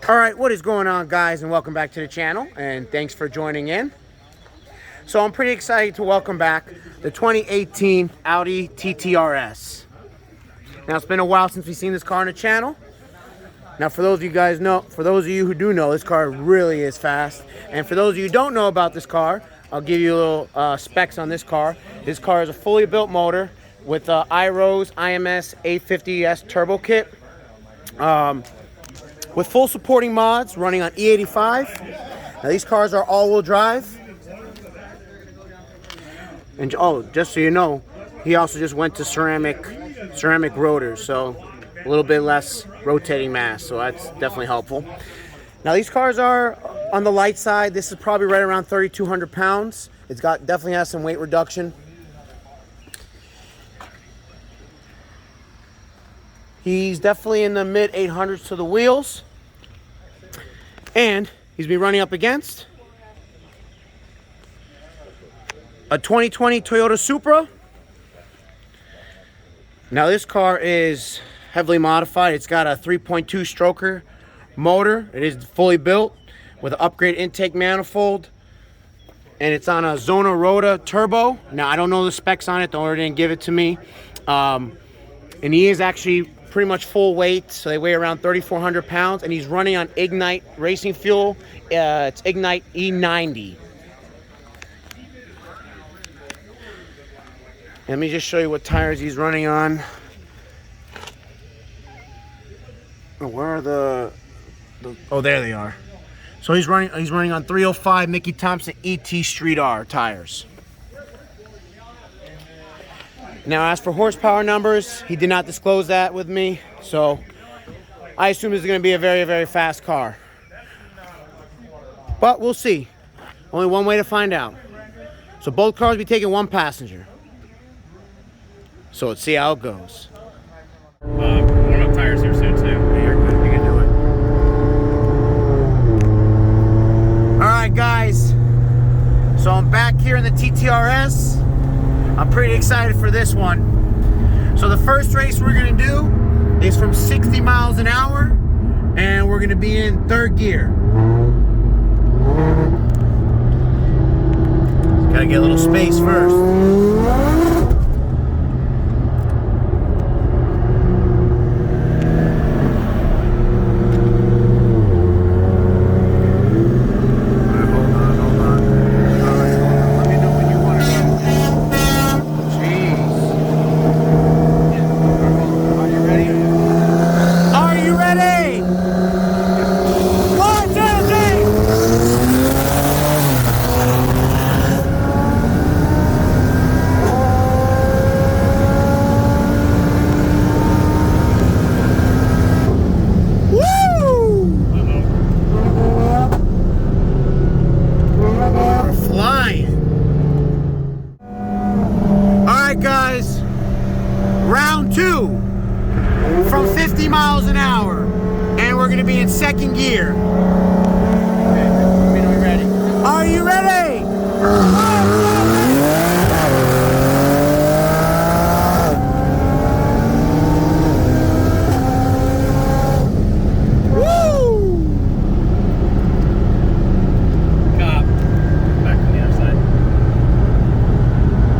Alright, what is going on, guys, and welcome back to the channel, and thanks for joining in. So I'm pretty excited to welcome back the 2018 Audi TTRS. Now, it's been a while since we've seen this car on the channel. Now, for those of you who do know, this car really is fast. And for those of you who don't know about this car, I'll give you a little specs on this car. This car is a fully built motor with IROZ IMS850 Turbo Kit. With full supporting mods running on E85. Now, these cars are all-wheel drive. And oh, just so you know, he also just went to ceramic rotors, so a little bit less rotating mass, so that's definitely helpful. Now, these cars are on the light side. This is probably right around 3,200 pounds. It's definitely has some weight reduction. He's definitely in the mid 800s to the wheels. And he's been running up against a 2020 Toyota Supra. Now, this car is heavily modified. It's got a 3.2 stroker motor. It is fully built with an upgrade intake manifold. And it's on a Xona Rotor Turbo. Now, I don't know the specs on it. The owner didn't give it to me. And he is actually pretty much full weight, so they weigh around 3,400 pounds, and he's running on E90 racing fuel. It's E90. Let me just show you what tires he's running on. Oh, where are the oh, there they are. So he's running on 305 Mickey Thompson ET Street R tires. Now, as for horsepower numbers, he did not disclose that with me, so I assume this is going to be a very, very fast car. But we'll see. Only one way to find out. So both cars will be taking one passenger. So let's see how it goes. Warm up tires here soon too. Yeah, you're good. You can do it. All right, guys. So I'm back here in the TTRS. I'm pretty excited for this one. So the first race we're gonna do is from 60 miles an hour, and we're gonna be in third gear. Gotta get a little space first. Guys, round two from 50 miles an hour, and we're gonna be in second gear. Okay, let me know you're ready. Are you ready?